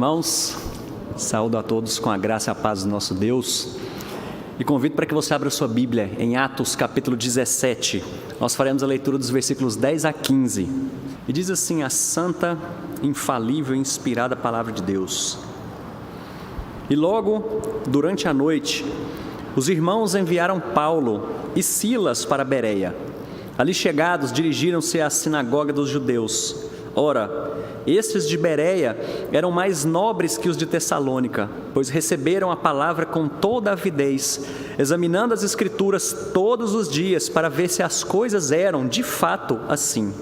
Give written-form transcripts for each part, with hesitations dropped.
irmãos, saúdo a todos com a graça e a paz do nosso Deus e convido para que você abra sua Bíblia em Atos capítulo 17, nós faremos a leitura dos versículos 10 a 15 e diz assim a santa, infalível e inspirada palavra de Deus: E logo, durante a noite, os irmãos enviaram Paulo e Silas para Bereia. Ali chegados, dirigiram-se à sinagoga dos judeus. Ora, estes de Bereia eram mais nobres que os de Tessalônica, pois receberam a palavra com toda avidez, examinando as Escrituras todos os dias para ver se as coisas eram de fato assim.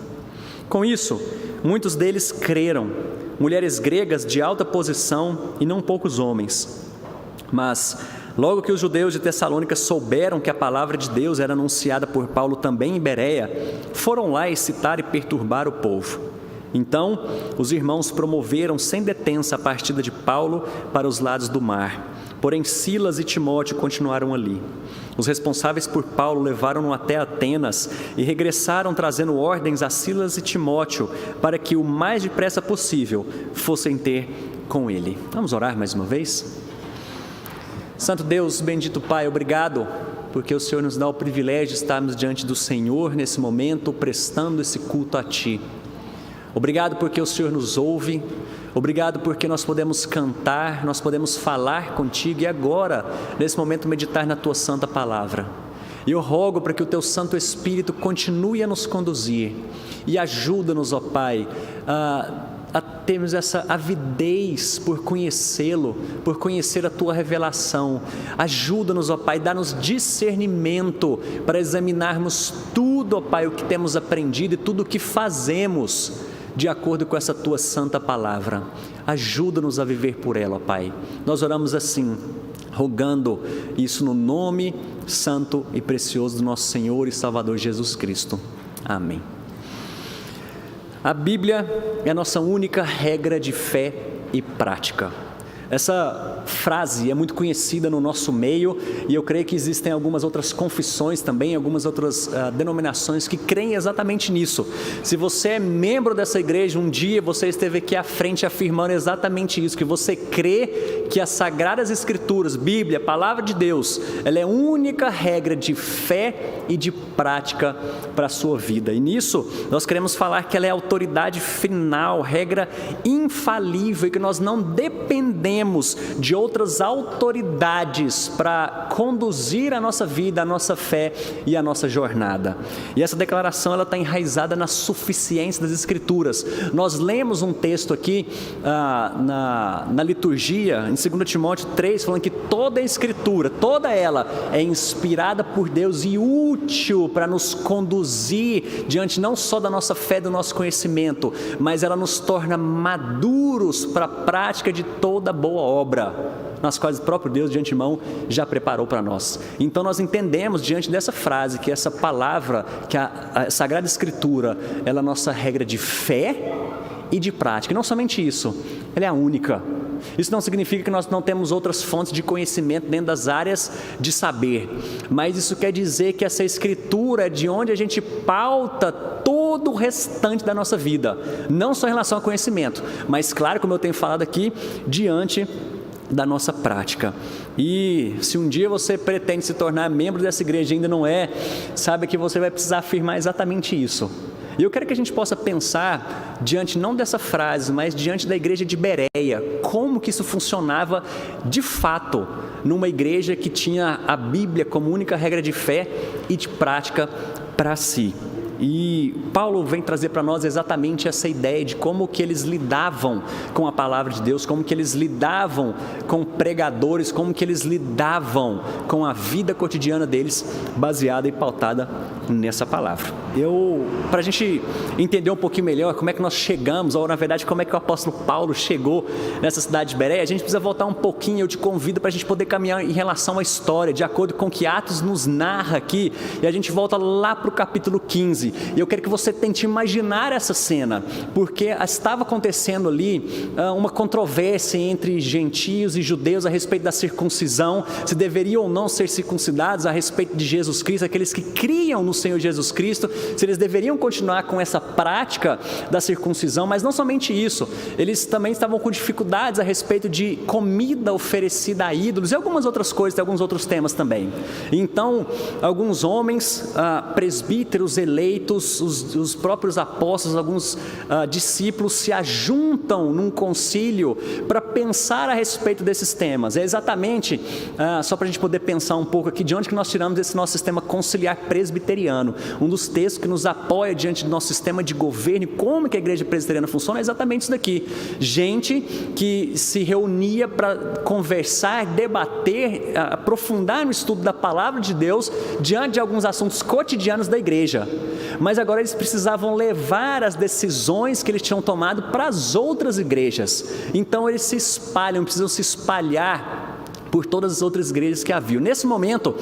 Com isso, muitos deles creram, mulheres gregas de alta posição e não poucos homens. Mas, logo que os judeus de Tessalônica souberam que a palavra de Deus era anunciada por Paulo também em Bereia, foram lá excitar e perturbar o povo. Então, os irmãos promoveram sem detença a partida de Paulo para os lados do mar. Porém, Silas e Timóteo continuaram ali. Os responsáveis por Paulo levaram-no até Atenas e regressaram trazendo ordens a Silas e Timóteo para que o mais depressa possível fossem ter com ele. Vamos orar mais uma vez? Santo Deus, bendito Pai, obrigado porque o Senhor nos dá o privilégio de estarmos diante do Senhor nesse momento, prestando esse culto a Ti. Obrigado porque o Senhor nos ouve, obrigado porque nós podemos cantar, nós podemos falar contigo e agora, nesse momento, meditar na Tua santa palavra. E eu rogo para que o Teu Santo Espírito continue a nos conduzir e ajuda-nos, ó Pai, a termos essa avidez por conhecê-lo, por conhecer a Tua revelação. Ajuda-nos, ó Pai, dá-nos discernimento para examinarmos tudo, ó Pai, o que temos aprendido e tudo o que fazemos de acordo com essa Tua santa palavra. Ajuda-nos a viver por ela, ó Pai. Nós oramos assim, rogando isso no nome santo e precioso do nosso Senhor e Salvador Jesus Cristo. Amém. A Bíblia é a nossa única regra de fé e prática. Essa frase é muito conhecida no nosso meio e eu creio que existem algumas outras confissões também, algumas outras denominações que creem exatamente nisso. Se você é membro dessa igreja, um dia você esteve aqui à frente afirmando exatamente isso, que você crê que as Sagradas Escrituras, Bíblia, Palavra de Deus, ela é a única regra de fé e de prática para a sua vida. E nisso nós queremos falar que ela é a autoridade final, regra infalível e que nós não dependemos de outras autoridades para conduzir a nossa vida, a nossa fé e a nossa jornada. E essa declaração ela está enraizada na suficiência das Escrituras. Nós lemos um texto aqui na liturgia, em 2 Timóteo 3, falando que toda a Escritura, toda ela é inspirada por Deus e útil para nos conduzir diante não só da nossa fé, do nosso conhecimento, mas ela nos torna maduros para a prática de toda boa obra, nas quais o próprio Deus de antemão já preparou para nós. Então nós entendemos diante dessa frase que essa palavra, que a Sagrada Escritura, ela é a nossa regra de fé e de prática. E não somente isso, ela é a única. Isso não significa que nós não temos outras fontes de conhecimento dentro das áreas de saber, mas isso quer dizer que essa Escritura é de onde a gente pauta todo o restante da nossa vida, não só em relação ao conhecimento, mas claro, como eu tenho falado aqui, diante da nossa prática. E se um dia você pretende se tornar membro dessa igreja e ainda não é, saiba que você vai precisar afirmar exatamente isso. E eu quero que a gente possa pensar diante não dessa frase, mas diante da igreja de Bereia, como que isso funcionava de fato numa igreja que tinha a Bíblia como única regra de fé e de prática para si. E Paulo vem trazer para nós exatamente essa ideia de como que eles lidavam com a palavra de Deus, como que eles lidavam com pregadores, como que eles lidavam com a vida cotidiana deles, baseada e pautada nessa palavra. Para a gente entender um pouquinho melhor como é que nós chegamos, ou na verdade como é que o apóstolo Paulo chegou nessa cidade de Bereia, a gente precisa voltar um pouquinho. Eu te convido para a gente poder caminhar em relação à história, de acordo com o que Atos nos narra aqui, e a gente volta lá para o capítulo 15. 15, e eu quero que você tente imaginar essa cena, porque estava acontecendo ali uma controvérsia entre gentios e judeus a respeito da circuncisão, se deveriam ou não ser circuncidados, a respeito de Jesus Cristo, aqueles que criam no Senhor Jesus Cristo, se eles deveriam continuar com essa prática da circuncisão. Mas não somente isso, eles também estavam com dificuldades a respeito de comida oferecida a ídolos e algumas outras coisas, alguns outros temas também. Então, alguns homens, presbíteros eleitos, os próprios apóstolos, alguns discípulos se ajuntam num concílio para pensar a respeito desses temas. É exatamente, só para a gente poder pensar um pouco aqui, de onde que nós tiramos esse nosso sistema conciliar presbiteriano. Um dos textos que nos apoia diante do nosso sistema de governo e como que a igreja presbiteriana funciona é exatamente isso daqui. Gente que se reunia para conversar, debater, aprofundar no estudo da palavra de Deus diante de alguns assuntos cotidianos da igreja. Mas agora eles precisavam levar as decisões que eles tinham tomado para as outras igrejas. Então eles se espalham, precisam se espalhar por todas as outras igrejas que haviam. Nesse momento,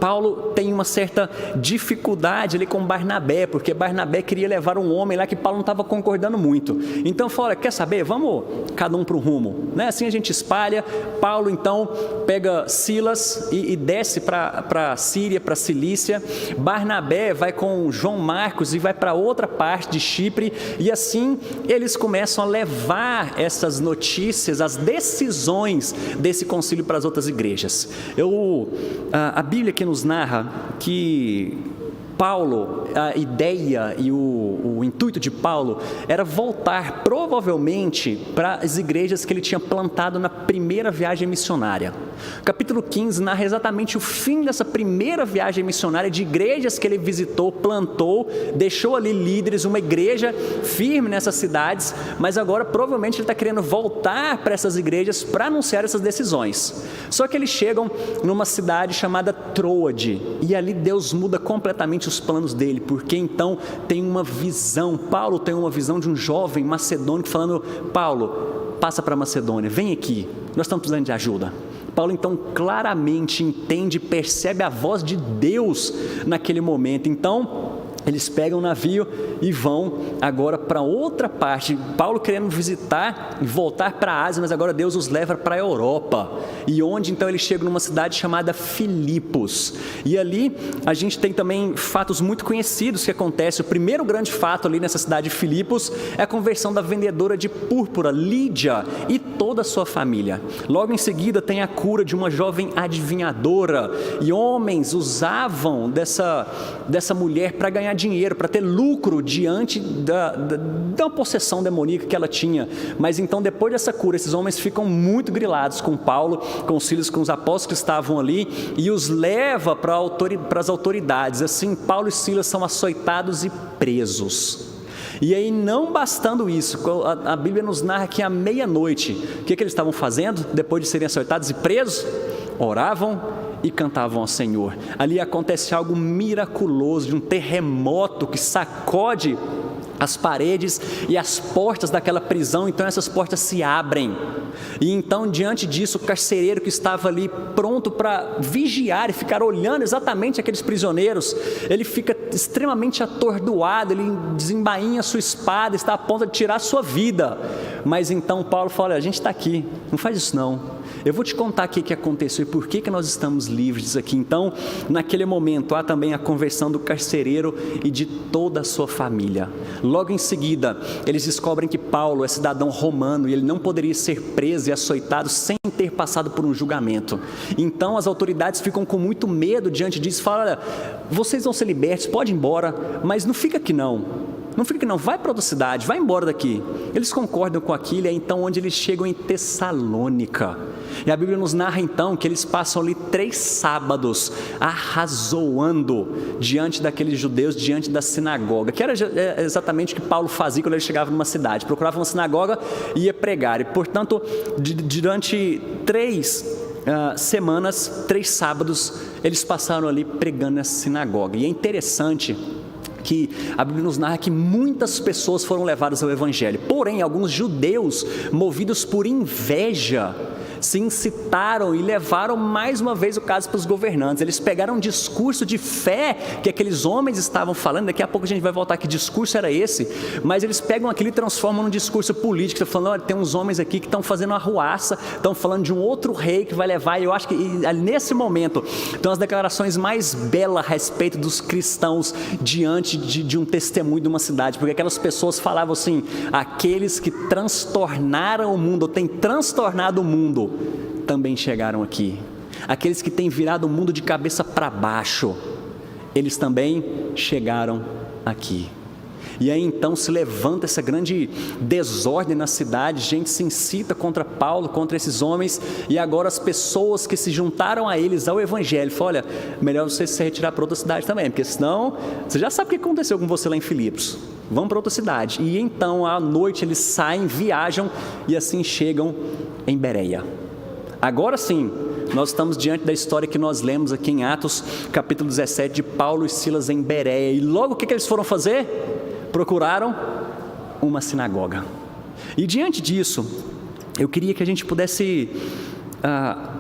Paulo tem uma certa dificuldade ali com Barnabé, porque Barnabé queria levar um homem lá que Paulo não estava concordando muito. Então falou: olha, quer saber? Vamos cada um para um rumo, né? Assim a gente espalha. Paulo então pega Silas e desce para a Síria, para a Cilícia. Barnabé vai com João Marcos e vai para outra parte de Chipre, e assim eles começam a levar essas notícias, as decisões desse concílio para as outras igrejas. A Bíblia que nos narra que Paulo, a ideia e o intuito de Paulo era voltar provavelmente para as igrejas que ele tinha plantado na primeira viagem missionária. Capítulo 15 narra exatamente o fim dessa primeira viagem missionária, de igrejas que ele visitou, plantou, deixou ali líderes, uma igreja firme nessas cidades, mas agora provavelmente ele está querendo voltar para essas igrejas para anunciar essas decisões. Só que eles chegam numa cidade chamada Troade, e ali Deus muda completamente os planos dele, porque então tem uma visão. Paulo tem uma visão de um jovem macedônico falando: Paulo, passa para Macedônia, vem aqui, nós estamos precisando de ajuda. Paulo então claramente entende, percebe a voz de Deus naquele momento. Então eles pegam o navio e vão agora para outra parte. Paulo querendo visitar e voltar para a Ásia, mas agora Deus os leva para a Europa. E onde então eles chegam numa cidade chamada Filipos. E ali a gente tem também fatos muito conhecidos que acontecem. O primeiro grande fato ali nessa cidade de Filipos é a conversão da vendedora de púrpura, Lídia, e toda a sua família. Logo em seguida tem a cura de uma jovem adivinhadora. E homens usavam dessa mulher para ganhar dinheiro, para ter lucro diante da possessão demoníaca que ela tinha. Mas então, depois dessa cura, esses homens ficam muito grilados com Paulo, com Silas, com os apóstolos que estavam ali, e os leva para as autoridades. Assim, Paulo e Silas são açoitados e presos. E aí, não bastando isso, a Bíblia nos narra que à meia-noite, o que eles estavam fazendo depois de serem açoitados e presos? Oravam e cantavam ao Senhor. Ali acontece algo miraculoso, de um terremoto que sacode as paredes e as portas daquela prisão. Então essas portas se abrem, e então diante disso o carcereiro que estava ali pronto para vigiar e ficar olhando exatamente aqueles prisioneiros, ele fica extremamente atordoado, ele desembainha sua espada, está a ponto de tirar a sua vida. Mas então Paulo fala: olha, a gente está aqui, não faz isso não, eu vou te contar aqui o que aconteceu e por que nós estamos livres disso aqui. Então, naquele momento, há também a conversão do carcereiro e de toda a sua família. Logo em seguida, eles descobrem que Paulo é cidadão romano e ele não poderia ser preso e açoitado sem ter passado por um julgamento. Então, as autoridades ficam com muito medo diante disso, falam: olha, vocês vão ser libertos, pode ir embora, mas não fica aqui não. Não fica aqui não, vai para outra cidade, vai embora daqui. Eles concordam com aquilo, é então onde eles chegam em Tessalônica. E a Bíblia nos narra então que eles passam ali 3 sábados arrazoando diante daqueles judeus, diante da sinagoga, que era exatamente o que Paulo fazia quando ele chegava numa cidade, procurava uma sinagoga e ia pregar. E portanto, durante 3 semanas, 3 sábados, eles passaram ali pregando nessa sinagoga. E é interessante que a Bíblia nos narra que muitas pessoas foram levadas ao Evangelho. Porém, alguns judeus, movidos por inveja, se incitaram e levaram mais uma vez o caso para os governantes. Eles pegaram um discurso de fé que aqueles homens estavam falando, daqui a pouco a gente vai voltar que discurso era esse, mas eles pegam aquilo e transformam num discurso político, estão falando, olha, tem uns homens aqui que estão fazendo uma arruaça, estão falando de um outro rei que vai levar, e eu acho que nesse momento estão as declarações mais belas a respeito dos cristãos diante de um testemunho de uma cidade, porque aquelas pessoas falavam assim, aqueles que transtornaram o mundo, ou têm transtornado o mundo, também chegaram aqui. Aqueles que têm virado o mundo de cabeça para baixo, eles também chegaram aqui. E aí então se levanta essa grande desordem na cidade, gente se incita contra Paulo, contra esses homens, e agora as pessoas que se juntaram a eles, ao evangelho, falam, olha, melhor você se retirar para outra cidade também, porque senão, você já sabe o que aconteceu com você lá em Filipos, vamos para outra cidade. E então à noite eles saem, viajam, e assim chegam em Bereia. Agora sim, nós estamos diante da história que nós lemos aqui em Atos, capítulo 17, de Paulo e Silas em Bereia, e logo o que eles foram fazer? Procuraram uma sinagoga. E diante disso, eu queria que a gente pudesse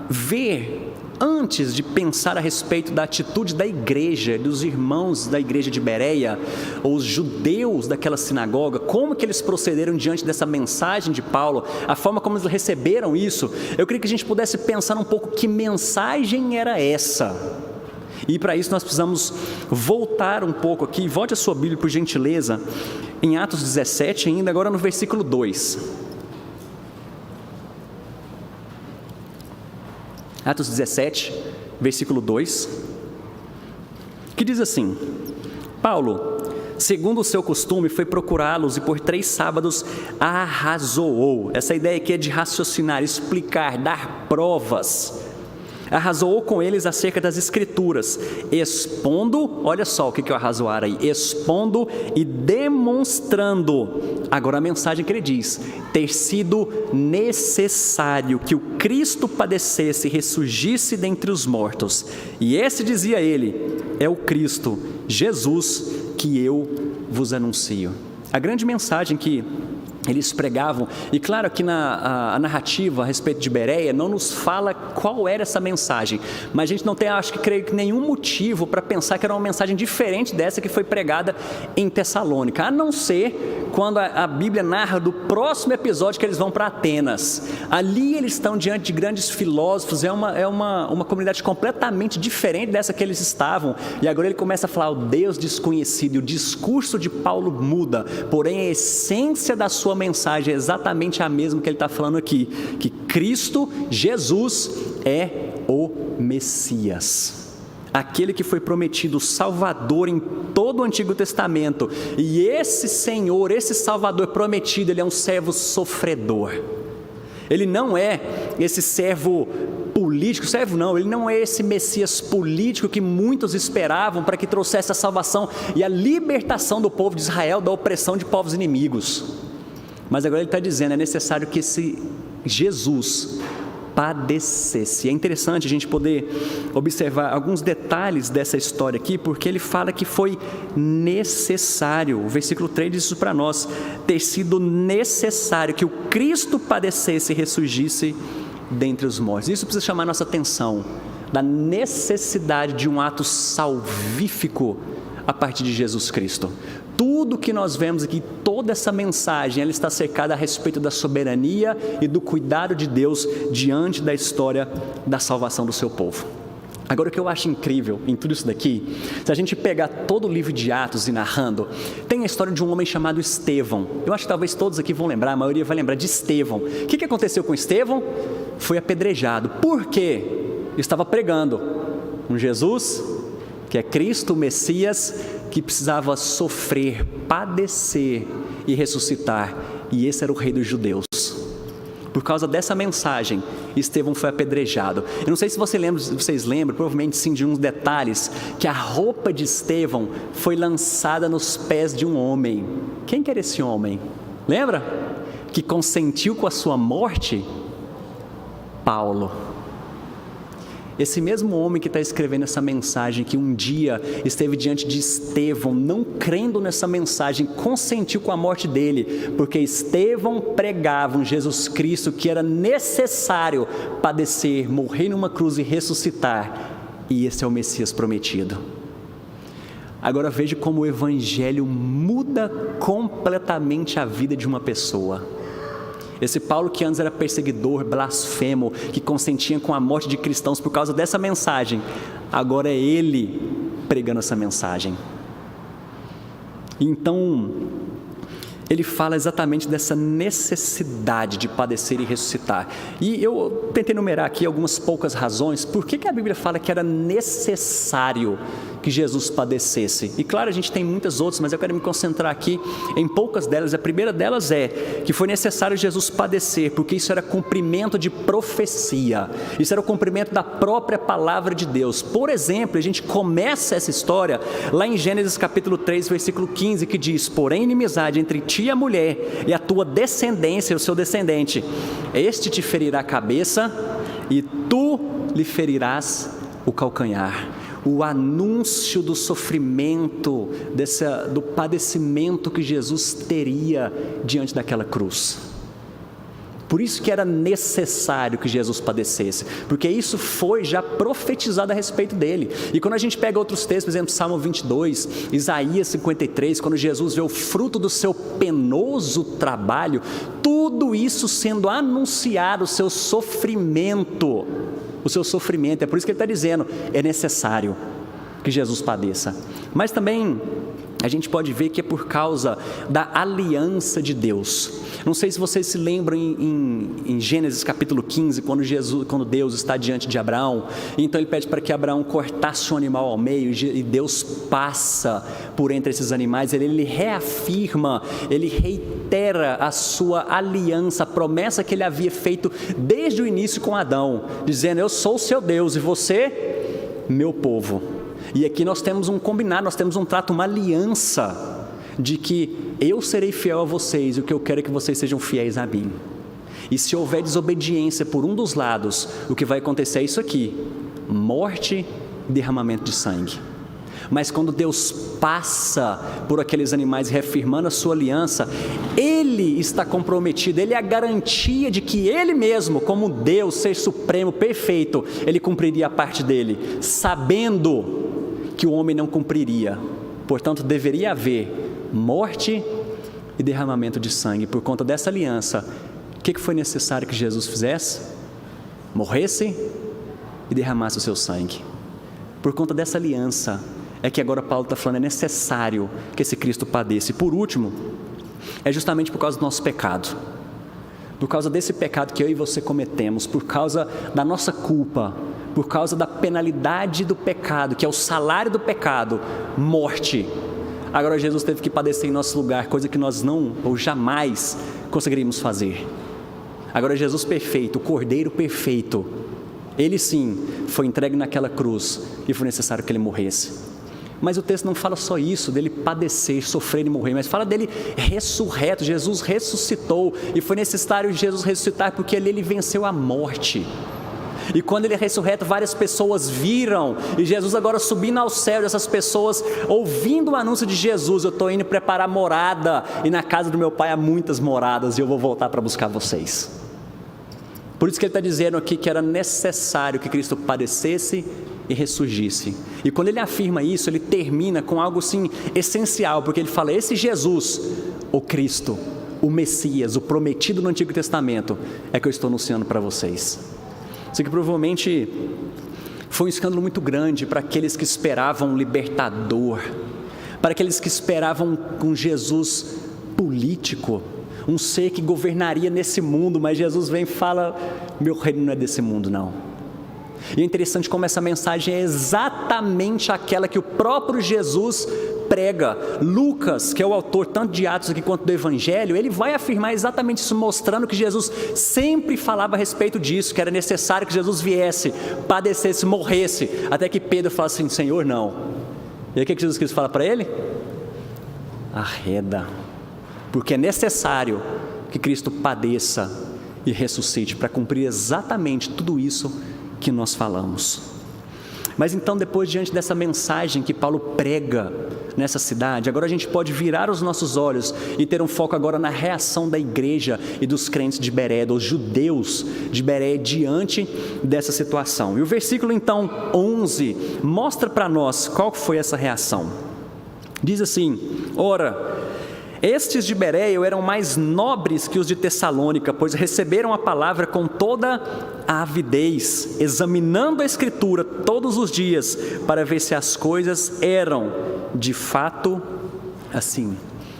ver, antes de pensar a respeito da atitude da igreja, dos irmãos da igreja de Bereia, ou os judeus daquela sinagoga, como que eles procederam diante dessa mensagem de Paulo, a forma como eles receberam isso. Eu queria que a gente pudesse pensar um pouco que mensagem era essa. E para isso nós precisamos voltar um pouco aqui, volte a sua Bíblia por gentileza, em Atos 17 ainda, agora no versículo 2. Atos 17, versículo 2, que diz assim: Paulo, segundo o seu costume, foi procurá-los e por 3 sábados arrazoou. Essa ideia aqui é de raciocinar, explicar, dar provas. Arrazoou com eles acerca das Escrituras, expondo, olha só o que é o arrazoar aí, expondo e demonstrando, agora a mensagem que ele diz, ter sido necessário que o Cristo padecesse e ressurgisse dentre os mortos, e esse, dizia ele, é o Cristo, Jesus, que eu vos anuncio. A grande mensagem que eles pregavam, e claro que a narrativa a respeito de Bereia não nos fala qual era essa mensagem, mas a gente não tem, acho que creio que nenhum motivo para pensar que era uma mensagem diferente dessa que foi pregada em Tessalônica, a não ser quando a Bíblia narra do próximo episódio que eles vão para Atenas. Ali eles estão diante de grandes filósofos, é uma comunidade completamente diferente dessa que eles estavam, e agora ele começa a falar o Deus desconhecido, e o discurso de Paulo muda, porém a essência da sua mensagem é exatamente a mesma que ele está falando aqui, que Cristo, Jesus, é o Messias, aquele que foi prometido Salvador em todo o Antigo Testamento, e esse Senhor, esse Salvador prometido, ele é um servo sofredor, ele não é esse servo político, ele não é esse Messias político que muitos esperavam para que trouxesse a salvação e a libertação do povo de Israel da opressão de povos inimigos. Mas agora ele está dizendo, é necessário que esse Jesus padecesse. É interessante a gente poder observar alguns detalhes dessa história aqui, porque ele fala que foi necessário, o versículo 3 diz isso para nós, ter sido necessário que o Cristo padecesse e ressurgisse dentre os mortos. Isso precisa chamar a nossa atenção, da necessidade de um ato salvífico a partir de Jesus Cristo. Tudo que nós vemos aqui, toda essa mensagem, ela está cercada a respeito da soberania e do cuidado de Deus diante da história da salvação do seu povo. Agora, o que eu acho incrível em tudo isso daqui, se a gente pegar todo o livro de Atos e narrando, tem a história de um homem chamado Estevão. Eu acho que talvez todos aqui vão lembrar, a maioria vai lembrar de Estevão. O que aconteceu com Estevão? Foi apedrejado. Por quê? Estava pregando um Jesus, que é Cristo, o Messias, que precisava sofrer, padecer e ressuscitar, e esse era o rei dos judeus. Por causa dessa mensagem, Estevão foi apedrejado. Eu não sei se vocês lembram, provavelmente sim, de uns detalhes, que a roupa de Estevão foi lançada nos pés de um homem. Quem que era esse homem? Lembra? Que consentiu com a sua morte? Paulo. esse mesmo homem que está escrevendo essa mensagem, que um dia esteve diante de Estevão, não crendo nessa mensagem, consentiu com a morte dele, porque Estevão pregava um Jesus Cristo que era necessário padecer, morrer numa cruz e ressuscitar, e esse é o Messias prometido. Agora veja como o Evangelho muda completamente a vida de uma pessoa. Esse Paulo que antes era perseguidor, blasfemo, que consentia com a morte de cristãos por causa dessa mensagem, agora é ele pregando essa mensagem. Então, ele fala exatamente dessa necessidade de padecer e ressuscitar. E eu tentei enumerar aqui algumas poucas razões por que a Bíblia fala que era necessário que Jesus padecesse. E claro, a gente tem muitas outras, mas eu quero me concentrar aqui em poucas delas. A primeira delas é que foi necessário Jesus padecer, porque isso era cumprimento de profecia. Isso era o cumprimento da própria palavra de Deus. Por exemplo, a gente começa essa história lá em Gênesis capítulo 3, versículo 15, que diz: porém inimizade entre ti e a mulher, e a tua descendência e o seu descendente. Este te ferirá a cabeça, e tu lhe ferirás o calcanhar. O anúncio do sofrimento, do padecimento que Jesus teria diante daquela cruz. Por isso que era necessário que Jesus padecesse, porque isso foi já profetizado a respeito dele. E quando a gente pega outros textos, por exemplo, Salmo 22, Isaías 53, quando Jesus vê o fruto do seu penoso trabalho, tudo isso sendo anunciado, o seu sofrimento, é por isso que ele está dizendo, é necessário que Jesus padeça. Mas também a gente pode ver que é por causa da aliança de Deus. Não sei se vocês se lembram em Gênesis capítulo 15, quando Deus está diante de Abraão, então ele pede para que Abraão cortasse um animal ao meio, e Deus passa por entre esses animais, ele reafirma, ele reitera a sua aliança, a promessa que ele havia feito desde o início com Adão, dizendo: eu sou o seu Deus e você, meu povo. E aqui nós temos um combinado, nós temos um trato, uma aliança, de que eu serei fiel a vocês, e o que eu quero é que vocês sejam fiéis a mim. E se houver desobediência por um dos lados, o que vai acontecer é isso aqui: morte e derramamento de sangue. Mas quando Deus passa por aqueles animais reafirmando a sua aliança, Ele está comprometido, Ele é a garantia de que Ele mesmo, como Deus, ser supremo, perfeito, Ele cumpriria a parte dele, sabendo que o homem não cumpriria. Portanto, deveria haver morte e derramamento de sangue. Por conta dessa aliança, o que foi necessário que Jesus fizesse? Morresse e derramasse o seu sangue. Por conta dessa aliança é que agora Paulo está falando, é necessário que esse Cristo padeça. E por último, é justamente por causa do nosso pecado. Por causa desse pecado que eu e você cometemos, por causa da nossa culpa, por causa da penalidade do pecado, que é o salário do pecado, morte. Agora Jesus teve que padecer em nosso lugar, coisa que nós não ou jamais conseguiríamos fazer. Agora Jesus perfeito, o Cordeiro perfeito, Ele sim foi entregue naquela cruz e foi necessário que Ele morresse. Mas o texto não fala só isso, dele padecer, sofrer e morrer, mas fala dele ressurreto. Jesus ressuscitou, e foi necessário Jesus ressuscitar porque ele venceu a morte. E quando ele é ressurreto, várias pessoas viram, e Jesus agora subindo ao céu, essas pessoas ouvindo o anúncio de Jesus: eu estou indo preparar morada, e na casa do meu pai há muitas moradas, e eu vou voltar para buscar vocês. Por isso que ele está dizendo aqui que era necessário que Cristo padecesse e ressurgisse. E quando ele afirma isso, ele termina com algo assim essencial, porque ele fala: esse Jesus, o Cristo, o Messias, o prometido no Antigo Testamento, é que eu estou anunciando para vocês. Isso aqui provavelmente foi um escândalo muito grande para aqueles que esperavam um libertador, para aqueles que esperavam um Jesus político, um ser que governaria nesse mundo, mas Jesus vem e fala: meu reino não é desse mundo não. E é interessante como essa mensagem é exatamente aquela que o próprio Jesus prega. Lucas, que é o autor tanto de Atos aqui quanto do Evangelho, ele vai afirmar exatamente isso, mostrando que Jesus sempre falava a respeito disso, que era necessário que Jesus viesse, padecesse, morresse, até que Pedro fala assim: Senhor, não. E aí o que Jesus Cristo fala para ele? Arreda, porque é necessário que Cristo padeça e ressuscite para cumprir exatamente tudo isso que nós falamos. Mas então, depois, diante dessa mensagem que Paulo prega nessa cidade, agora a gente pode virar os nossos olhos e ter um foco agora na reação da igreja e dos crentes de Bereia, dos judeus de Bereia, diante dessa situação. E o versículo então 11 mostra para nós qual foi essa reação. Diz assim: ora, estes de Bereia eram mais nobres que os de Tessalônica, pois receberam a palavra com toda a avidez, examinando a Escritura todos os dias, para ver se as coisas eram de fato assim.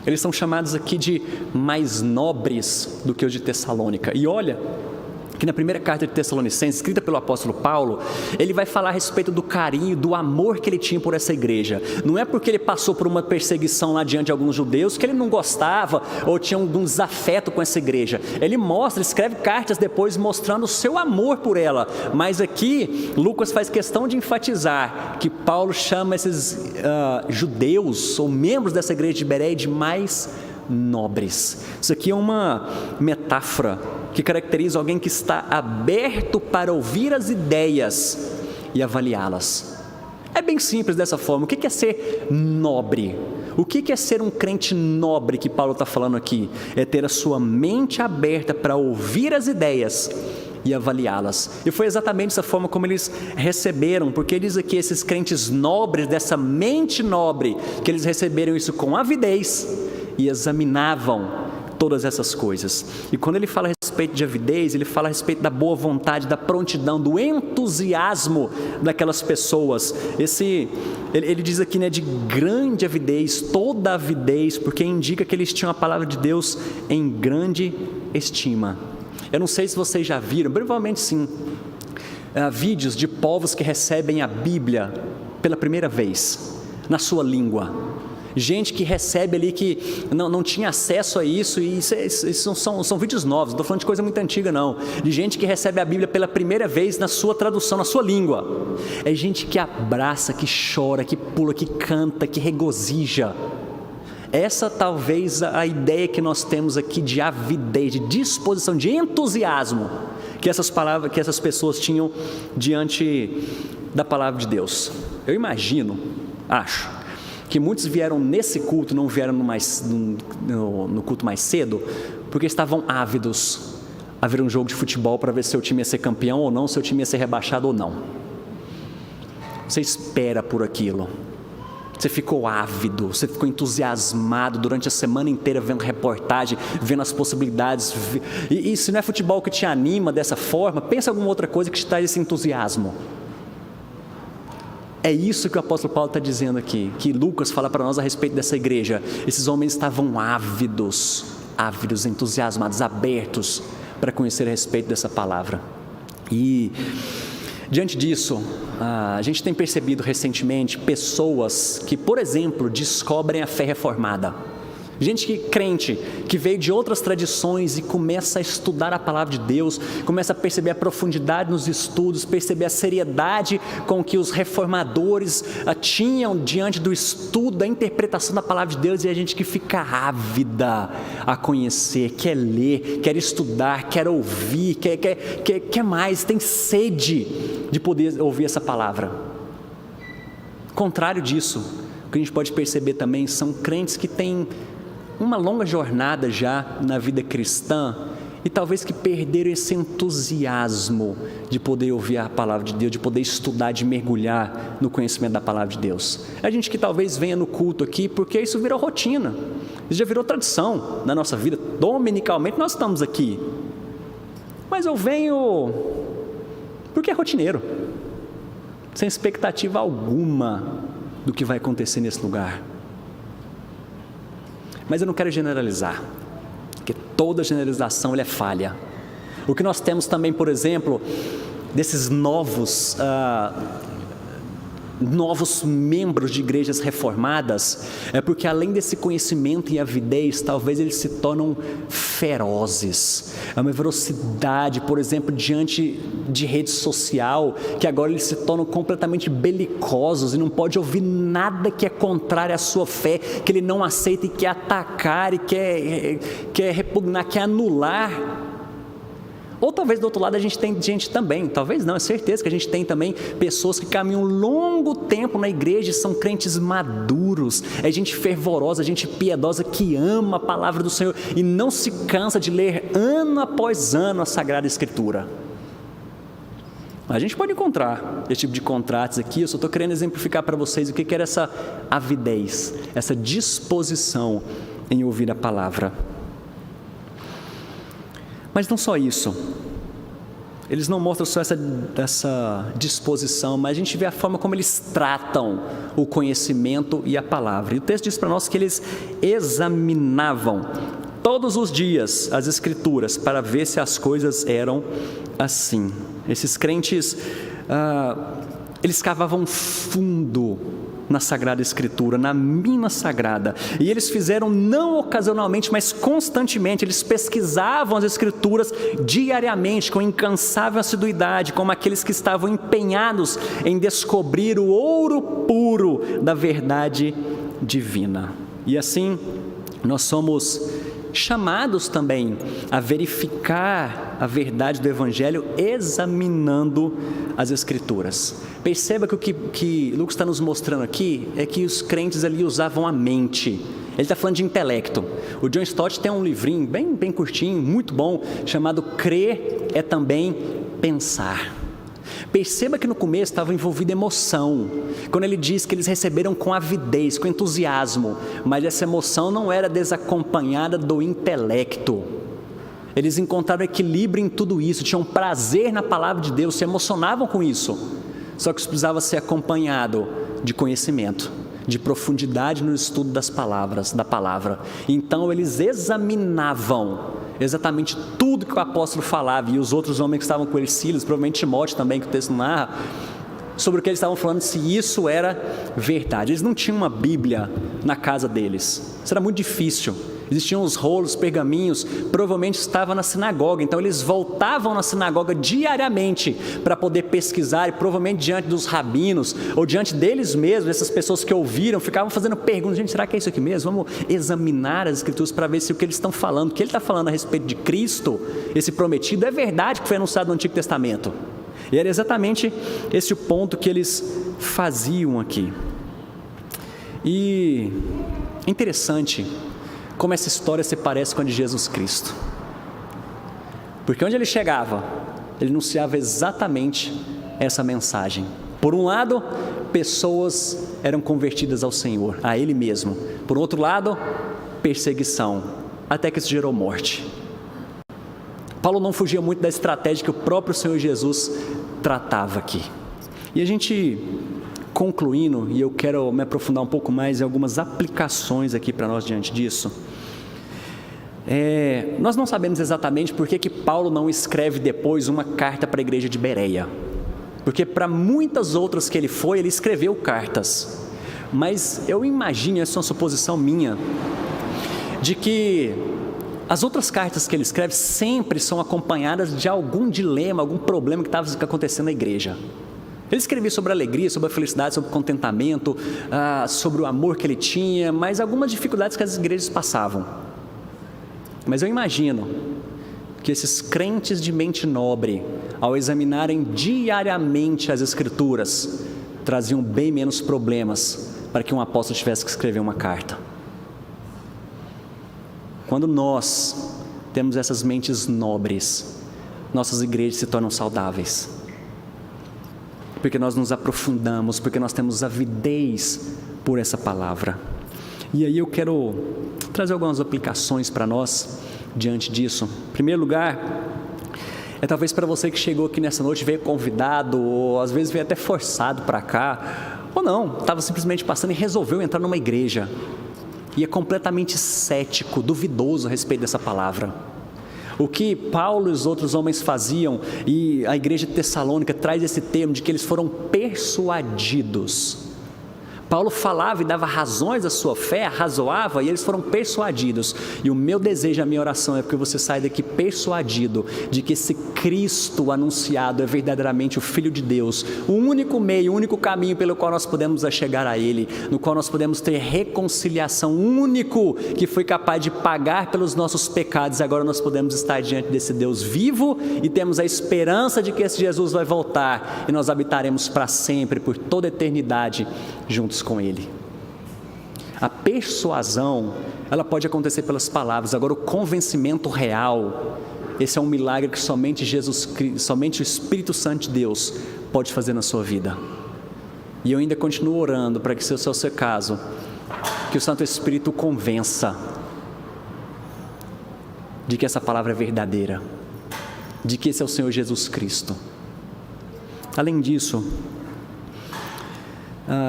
Eles são chamados aqui de mais nobres do que os de Tessalônica. E olha que na primeira carta de Tessalonicenses, escrita pelo apóstolo Paulo, ele vai falar a respeito do carinho, do amor que ele tinha por essa igreja. Não é porque ele passou por uma perseguição lá diante de alguns judeus que ele não gostava ou tinha um desafeto com essa igreja. Ele escreve cartas depois mostrando o seu amor por ela. Mas aqui, Lucas faz questão de enfatizar que Paulo chama esses judeus ou membros dessa igreja de Bereia de mais nobres. Isso aqui é uma metáfora que caracteriza alguém que está aberto para ouvir as ideias e avaliá-las. É bem simples dessa forma. O que é ser nobre? O que é ser um crente nobre que Paulo está falando aqui? É ter a sua mente aberta para ouvir as ideias e avaliá-las. E foi exatamente essa forma como eles receberam, porque diz aqui esses crentes nobres, dessa mente nobre, que eles receberam isso com avidez e examinavam todas essas coisas. E quando ele fala a respeito de avidez, ele fala a respeito da boa vontade, da prontidão, do entusiasmo daquelas pessoas. Ele diz aqui, de grande avidez, toda avidez, porque indica que eles tinham a palavra de Deus em grande estima. Eu não sei se vocês já viram, provavelmente sim, vídeos de povos que recebem a Bíblia pela primeira vez, na sua língua. Gente que recebe ali que não tinha acesso a isso, e isso são vídeos novos, não estou falando de coisa muito antiga não, de gente que recebe a Bíblia pela primeira vez na sua tradução, na sua língua. É gente que abraça, que chora, que pula, que canta, que regozija. Essa talvez a ideia que nós temos aqui de avidez, de disposição, de entusiasmo que essas pessoas tinham diante da palavra de Deus. Eu imagino, acho, que muitos vieram nesse culto, não vieram no culto mais cedo, porque estavam ávidos a ver um jogo de futebol para ver se seu time ia ser campeão ou não, se seu time ia ser rebaixado ou não. Você espera por aquilo. Você ficou ávido, você ficou entusiasmado durante a semana inteira vendo reportagem, vendo as possibilidades. E se não é futebol que te anima dessa forma, pensa em alguma outra coisa que te traz esse entusiasmo. É isso que o apóstolo Paulo está dizendo aqui, que Lucas fala para nós a respeito dessa igreja. Esses homens estavam ávidos, entusiasmados, abertos para conhecer a respeito dessa palavra. E diante disso, a gente tem percebido recentemente pessoas que, por exemplo, descobrem a fé reformada. Gente crente, que veio de outras tradições e começa a estudar a palavra de Deus, começa a perceber a profundidade nos estudos, perceber a seriedade com que os reformadores tinham diante do estudo, da interpretação da palavra de Deus, e a gente que fica ávida a conhecer, quer ler, quer estudar, quer ouvir, quer mais, tem sede de poder ouvir essa palavra. Contrário disso, o que a gente pode perceber também são crentes que têm uma longa jornada já na vida cristã e talvez que perderam esse entusiasmo de poder ouvir a palavra de Deus, de poder estudar, de mergulhar no conhecimento da palavra de Deus. É gente que talvez venha no culto aqui porque isso virou rotina, isso já virou tradição na nossa vida. Dominicalmente nós estamos aqui, mas eu venho porque é rotineiro, sem expectativa alguma do que vai acontecer nesse lugar. Mas eu não quero generalizar, porque toda generalização é falha. O que nós temos também, por exemplo, desses novos membros de igrejas reformadas, é porque além desse conhecimento e avidez, talvez eles se tornam ferozes. É uma velocidade, por exemplo, diante de rede social, que agora eles se tornam completamente belicosos e não pode ouvir nada que é contrário à sua fé, que ele não aceita e quer atacar e quer repugnar, quer anular. Ou talvez do outro lado a gente tem gente também, talvez não, é certeza que a gente tem também pessoas que caminham um longo tempo na igreja e são crentes maduros, é gente fervorosa, gente piedosa que ama a palavra do Senhor e não se cansa de ler ano após ano a Sagrada Escritura. A gente pode encontrar esse tipo de contrastes aqui, eu só estou querendo exemplificar para vocês o que era essa avidez, essa disposição em ouvir a palavra. Mas não só isso, eles não mostram só essa disposição, mas a gente vê a forma como eles tratam o conhecimento e a palavra. E o texto diz para nós que eles examinavam todos os dias as Escrituras para ver se as coisas eram assim. Esses crentes, eles cavavam fundo na Sagrada Escritura, na mina sagrada, e eles fizeram não ocasionalmente, mas constantemente. Eles pesquisavam as Escrituras diariamente, com incansável assiduidade, como aqueles que estavam empenhados em descobrir o ouro puro da verdade divina. E assim, nós somos chamados também a verificar a verdade do Evangelho examinando as Escrituras. Perceba que o que Lucas está nos mostrando aqui é que os crentes ali usavam a mente. Ele está falando de intelecto. O John Stott tem um livrinho bem curtinho, muito bom, chamado Crer é também Pensar. Perceba que no começo estava envolvida emoção, quando ele diz que eles receberam com avidez, com entusiasmo, mas essa emoção não era desacompanhada do intelecto. Eles encontraram equilíbrio em tudo isso, tinham prazer na palavra de Deus, se emocionavam com isso, só que isso precisava ser acompanhado de conhecimento, de profundidade no estudo das palavras, da palavra. Então eles examinavam exatamente tudo que o apóstolo falava, e os outros homens que estavam com ele, Silas, provavelmente Timóteo também, que o texto narra, sobre o que eles estavam falando, se isso era verdade. Eles não tinham uma Bíblia na casa deles, isso era muito difícil. Existiam os rolos, pergaminhos, provavelmente estava na sinagoga, então eles voltavam na sinagoga diariamente para poder pesquisar, e provavelmente diante dos rabinos, ou diante deles mesmos, essas pessoas que ouviram, ficavam fazendo perguntas: gente, será que é isso aqui mesmo? Vamos examinar as Escrituras para ver se o que eles estão falando, o que ele está falando a respeito de Cristo, esse prometido, é verdade que foi anunciado no Antigo Testamento. E era exatamente esse o ponto que eles faziam aqui. E é interessante como essa história se parece com a de Jesus Cristo, porque onde ele chegava, ele anunciava exatamente essa mensagem. Por um lado, pessoas eram convertidas ao Senhor, a Ele mesmo. Por outro lado, perseguição, até que isso gerou morte. Paulo não fugia muito da estratégia que o próprio Senhor Jesus tratava aqui. E a gente, concluindo, e eu quero me aprofundar um pouco mais em algumas aplicações aqui para nós diante disso. Nós não sabemos exatamente por que Paulo não escreve depois uma carta para a igreja de Bereia, porque para muitas outras que ele foi, ele escreveu cartas, mas eu imagino, essa é uma suposição minha, de que as outras cartas que ele escreve sempre são acompanhadas de algum dilema, algum problema que estava acontecendo na igreja. Ele escrevia sobre a alegria, sobre a felicidade, sobre o contentamento, sobre o amor que ele tinha, mas algumas dificuldades que as igrejas passavam. Mas eu imagino que esses crentes de mente nobre, ao examinarem diariamente as Escrituras, traziam bem menos problemas para que um apóstolo tivesse que escrever uma carta. Quando nós temos essas mentes nobres, nossas igrejas se tornam saudáveis, porque nós nos aprofundamos, porque nós temos avidez por essa palavra. E aí eu quero trazer algumas aplicações para nós diante disso. Em primeiro lugar, talvez para você que chegou aqui nessa noite, veio convidado, ou às vezes veio até forçado para cá, ou não, estava simplesmente passando e resolveu entrar numa igreja, e é completamente cético, duvidoso a respeito dessa palavra. O que Paulo e os outros homens faziam, e a igreja de Tessalônica traz esse termo de que eles foram persuadidos. Paulo falava e dava razões à sua fé, arrazoava, e eles foram persuadidos. E o meu desejo, a minha oração é que você saia daqui persuadido de que esse Cristo anunciado é verdadeiramente o Filho de Deus, o único meio, o único caminho pelo qual nós podemos chegar a Ele, no qual nós podemos ter reconciliação, o único que foi capaz de pagar pelos nossos pecados. Agora nós podemos estar diante desse Deus vivo e temos a esperança de que esse Jesus vai voltar e nós habitaremos para sempre, por toda a eternidade, juntos com Ele. A persuasão, ela pode acontecer pelas palavras. Agora o convencimento real, esse é um milagre que somente Jesus Cristo, somente o Espírito Santo de Deus pode fazer na sua vida. E eu ainda continuo orando para que, se esse é o seu caso, que o Santo Espírito o convença de que essa palavra é verdadeira, de que esse é o Senhor Jesus Cristo. Além disso,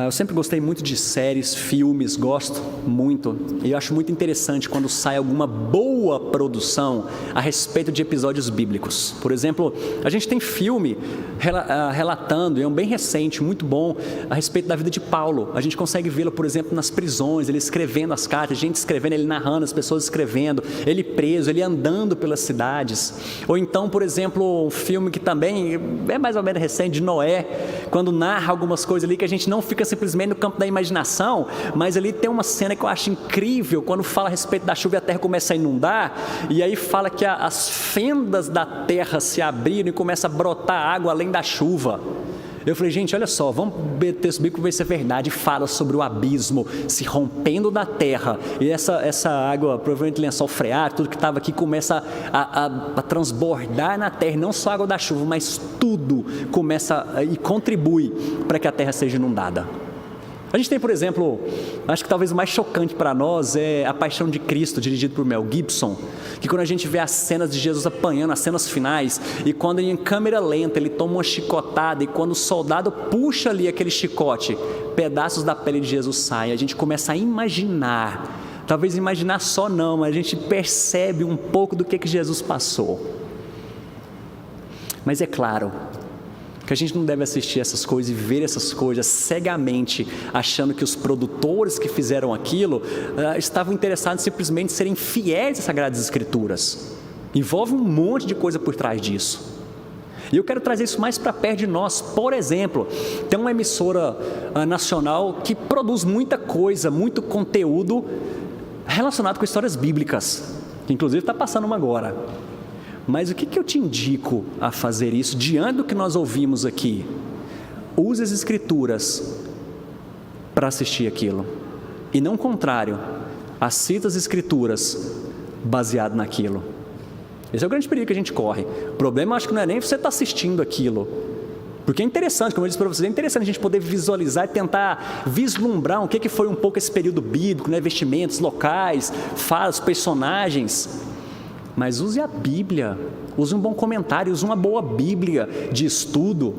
eu sempre gostei muito de séries, filmes, gosto muito, e eu acho muito interessante quando sai alguma boa produção a respeito de episódios bíblicos. Por exemplo, a gente tem filme relatando, e é um bem recente, muito bom, a respeito da vida de Paulo. A gente consegue vê-lo, por exemplo, nas prisões, ele escrevendo as cartas, a gente escrevendo, ele narrando, as pessoas escrevendo, ele preso, ele andando pelas cidades. Ou então, por exemplo, um filme que também é mais ou menos recente, de Noé, quando narra algumas coisas ali que a gente não fica simplesmente no campo da imaginação, mas ali tem uma cena que eu acho incrível, quando fala a respeito da chuva e a terra começa a inundar, e aí fala que as fendas da terra se abriram e começa a brotar água além da chuva. Eu falei, gente, olha só, vamos ver o texto bíblico, ver se é verdade. Fala sobre o abismo se rompendo da terra, e essa água, provavelmente lençol freático, tudo que estava aqui começa a transbordar na terra, não só a água da chuva, mas tudo começa e contribui para que a terra seja inundada. A gente tem, por exemplo, acho que talvez o mais chocante para nós é A Paixão de Cristo, dirigido por Mel Gibson, que quando a gente vê as cenas de Jesus apanhando, as cenas finais, e quando em câmera lenta ele toma uma chicotada, e quando o soldado puxa ali aquele chicote, pedaços da pele de Jesus saem, a gente começa a imaginar, talvez imaginar só não, mas a gente percebe um pouco do que Jesus passou. Mas é claro que a gente não deve assistir essas coisas e ver essas coisas cegamente, achando que os produtores que fizeram aquilo estavam interessados simplesmente em serem fiéis às Sagradas Escrituras. Envolve um monte de coisa por trás disso. E eu quero trazer isso mais para perto de nós. Por exemplo, tem uma emissora nacional que produz muita coisa, muito conteúdo relacionado com histórias bíblicas, que inclusive está passando uma agora. Mas o que eu te indico a fazer isso diante do que nós ouvimos aqui? Use as Escrituras para assistir aquilo, e não o contrário, assista as Escrituras baseado naquilo. Esse é o grande perigo que a gente corre. O problema, acho que não é nem você estar assistindo aquilo, porque é interessante, como eu disse para vocês, é interessante a gente poder visualizar e tentar vislumbrar o que foi um pouco esse período bíblico, né? Vestimentos, locais, falas, personagens. Mas use a Bíblia, use um bom comentário, use uma boa Bíblia de estudo,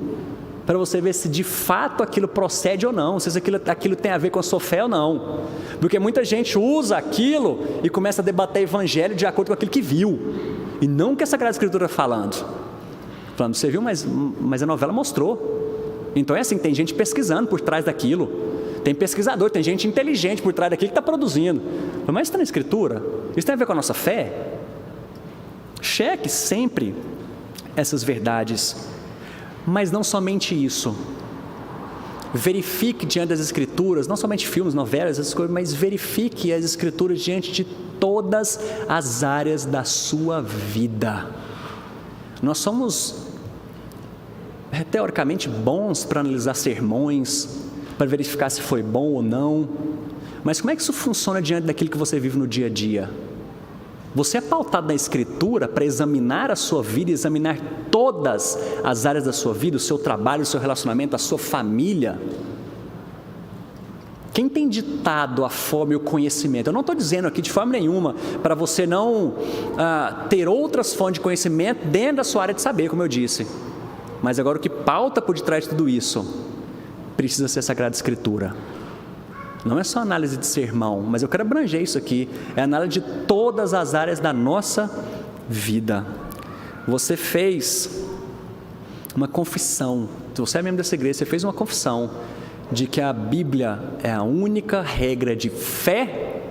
para você ver se de fato aquilo procede ou não, se aquilo tem a ver com a sua fé ou não. Porque muita gente usa aquilo e começa a debater evangelho de acordo com aquilo que viu, e não o que a Sagrada Escritura está falando. Você viu, mas a novela mostrou. Então é assim, tem gente pesquisando por trás daquilo, tem pesquisador, tem gente inteligente por trás daquilo que está produzindo. Mas está na Escritura? Isso tem a ver com a nossa fé? Cheque sempre essas verdades, mas não somente isso. Verifique diante das Escrituras, não somente filmes, novelas, essas coisas, mas verifique as Escrituras diante de todas as áreas da sua vida. Nós somos teoricamente bons para analisar sermões, para verificar se foi bom ou não, mas como é que isso funciona diante daquilo que você vive no dia a dia? Você é pautado na Escritura para examinar a sua vida, examinar todas as áreas da sua vida, o seu trabalho, o seu relacionamento, a sua família. Quem tem ditado a forma e o conhecimento? Eu não estou dizendo aqui de forma nenhuma para você não ter outras fontes de conhecimento dentro da sua área de saber, como eu disse. Mas agora o que pauta por detrás de tudo isso precisa ser a Sagrada Escritura. Não é só análise de sermão, mas eu quero abranger isso aqui. É análise de todas as áreas da nossa vida. Você fez uma confissão. Se você é membro dessa igreja, você fez uma confissão de que a Bíblia é a única regra de fé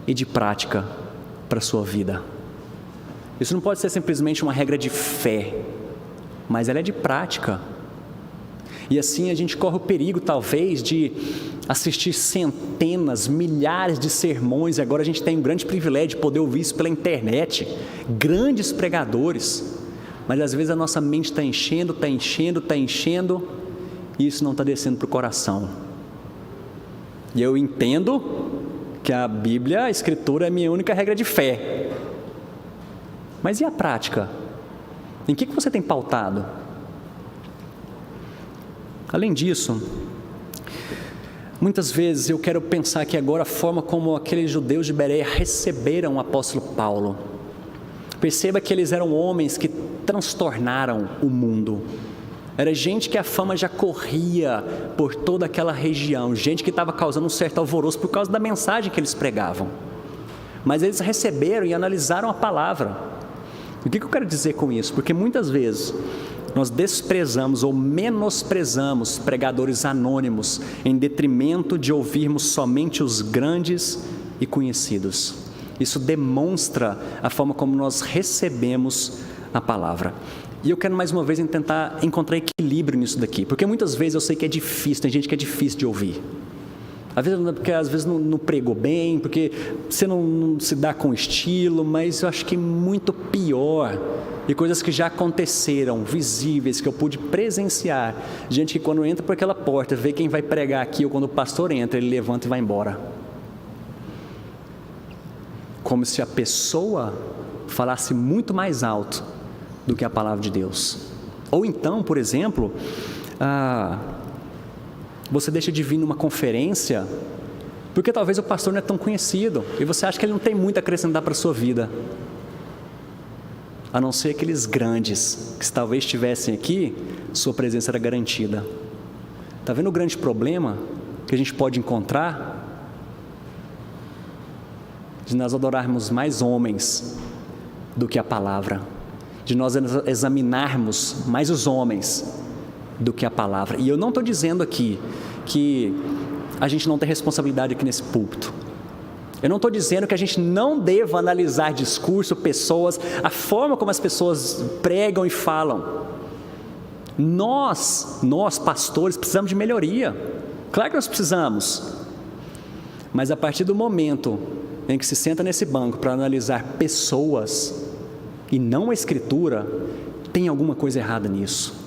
e de prática para a sua vida. Isso não pode ser simplesmente uma regra de fé, mas ela é de prática. E assim a gente corre o perigo, talvez, de assistir centenas, milhares de sermões, e agora a gente tem um grande privilégio de poder ouvir isso pela internet, grandes pregadores, mas às vezes a nossa mente está enchendo, e isso não está descendo para o coração. E eu entendo que a Bíblia, a Escritura, é a minha única regra de fé. Mas e a prática? Em que você tem pautado? Além disso, muitas vezes eu quero pensar que agora a forma como aqueles judeus de Bereia receberam o apóstolo Paulo. Perceba que eles eram homens que transtornaram o mundo. Era gente que a fama já corria por toda aquela região, gente que estava causando um certo alvoroço por causa da mensagem que eles pregavam. Mas eles receberam e analisaram a palavra. O que eu quero dizer com isso? Porque muitas vezes nós desprezamos ou menosprezamos pregadores anônimos em detrimento de ouvirmos somente os grandes e conhecidos. Isso demonstra a forma como nós recebemos a palavra. E eu quero mais uma vez tentar encontrar equilíbrio nisso daqui, porque muitas vezes eu sei que é difícil, tem gente que é difícil de ouvir. Porque às vezes não pregou bem, porque você não se dá com estilo, mas eu acho que muito pior, e coisas que já aconteceram, visíveis, que eu pude presenciar, gente que quando entra por aquela porta, vê quem vai pregar aqui, ou quando o pastor entra, ele levanta e vai embora. Como se a pessoa falasse muito mais alto do que a palavra de Deus. Ou então, por exemplo, você deixa de vir numa conferência porque talvez o pastor não é tão conhecido e você acha que ele não tem muito a acrescentar para a sua vida, a não ser aqueles grandes que se talvez estivessem aqui, sua presença era garantida. Está vendo o grande problema que a gente pode encontrar? De nós adorarmos mais homens do que a palavra, de nós examinarmos mais os homens do que a palavra. E eu não estou dizendo aqui que a gente não tem responsabilidade aqui nesse púlpito. Eu não estou dizendo que a gente não deva analisar discurso, pessoas, a forma como as pessoas pregam e falam. Nós pastores, precisamos de melhoria. Claro que nós precisamos. Mas a partir do momento em que se senta nesse banco para analisar pessoas e não a Escritura, tem alguma coisa errada nisso.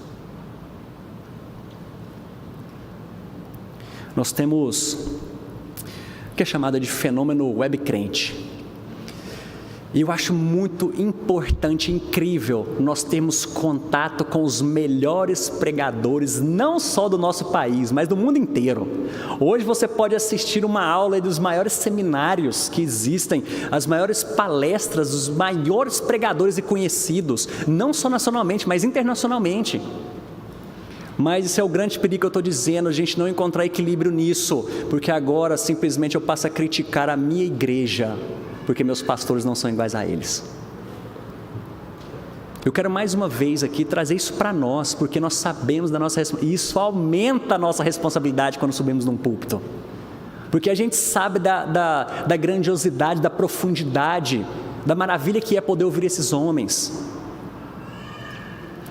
Nós temos o que é chamado de fenômeno web crente. E eu acho muito importante, incrível, nós termos contato com os melhores pregadores, não só do nosso país, mas do mundo inteiro. Hoje você pode assistir uma aula dos maiores seminários que existem, as maiores palestras dos maiores pregadores e conhecidos, não só nacionalmente, mas internacionalmente. Mas esse é o grande perigo que eu estou dizendo, a gente não encontrar equilíbrio nisso, porque agora simplesmente eu passo a criticar a minha igreja, porque meus pastores não são iguais a eles. Eu quero mais uma vez aqui trazer isso para nós, porque nós sabemos da nossa responsabilidade, e isso aumenta a nossa responsabilidade quando subimos num púlpito, porque a gente sabe da grandiosidade, da profundidade, da maravilha que é poder ouvir esses homens,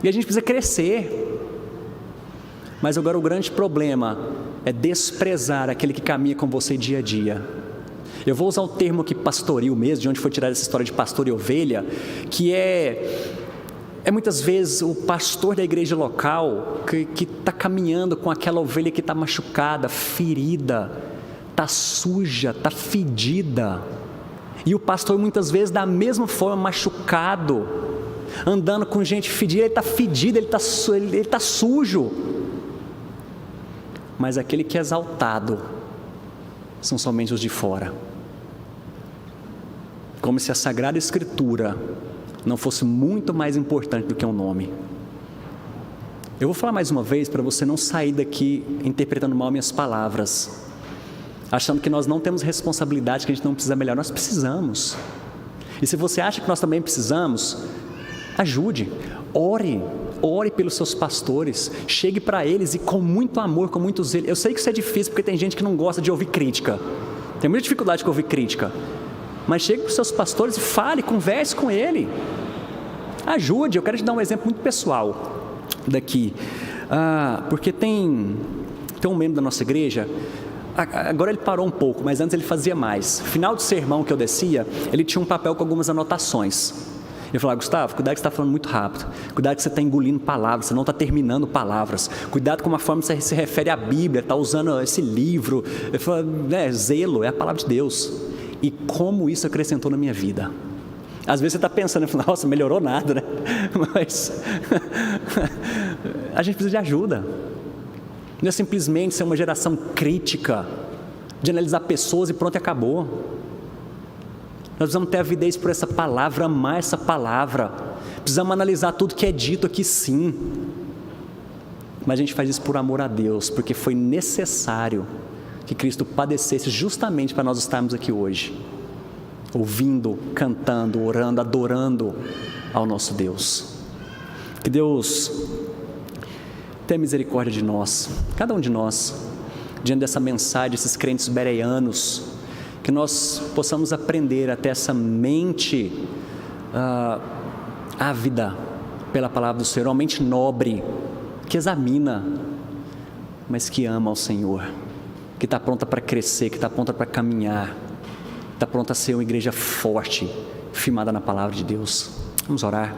e a gente precisa crescer. Mas agora o grande problema é desprezar aquele que caminha com você dia a dia. Eu vou usar o termo aqui pastoril mesmo, de onde foi tirada essa história de pastor e ovelha, que é muitas vezes o pastor da igreja local que está caminhando com aquela ovelha que está machucada, ferida, está suja, está fedida. E o pastor muitas vezes da mesma forma machucado, andando com gente fedida, ele está fedido, ele está sujo. Mas aquele que é exaltado são somente os de fora. Como se a Sagrada Escritura não fosse muito mais importante do que um nome. Eu vou falar mais uma vez para você não sair daqui interpretando mal minhas palavras, achando que nós não temos responsabilidade, que a gente não precisa melhorar. Nós precisamos. E se você acha que nós também precisamos, ajude, ore, ore pelos seus pastores, chegue para eles e com muito amor, com muito zelo. Eu sei que isso é difícil porque tem gente que não gosta de ouvir crítica, tem muita dificuldade com ouvir crítica, mas chegue para os seus pastores e fale, converse com ele, ajude. Eu quero te dar um exemplo muito pessoal daqui, porque tem um membro da nossa igreja, agora ele parou um pouco, mas antes ele fazia mais. Final de sermão que eu descia, ele tinha um papel com algumas anotações. Ele falava: Gustavo, cuidado que você está falando muito rápido, cuidado que você está engolindo palavras, você não está terminando palavras, cuidado com a forma que você se refere à Bíblia, está usando esse livro. Ele falou: zelo é a palavra de Deus. E como isso acrescentou na minha vida. Às vezes você está pensando, nossa, melhorou nada, né? Mas a gente precisa de ajuda. Não é simplesmente ser uma geração crítica, de analisar pessoas e pronto, e acabou. Nós precisamos ter avidez por essa palavra, amar essa palavra. Precisamos analisar tudo que é dito aqui, sim. Mas a gente faz isso por amor a Deus, porque foi necessário que Cristo padecesse justamente para nós estarmos aqui hoje, ouvindo, cantando, orando, adorando ao nosso Deus. Que Deus tenha misericórdia de nós, cada um de nós, diante dessa mensagem, desses crentes bereanos, que nós possamos aprender a ter essa mente ávida pela palavra do Senhor, uma mente nobre, que examina, mas que ama ao Senhor, que está pronta para crescer, que está pronta para caminhar, está pronta a ser uma igreja forte, firmada na palavra de Deus. Vamos orar.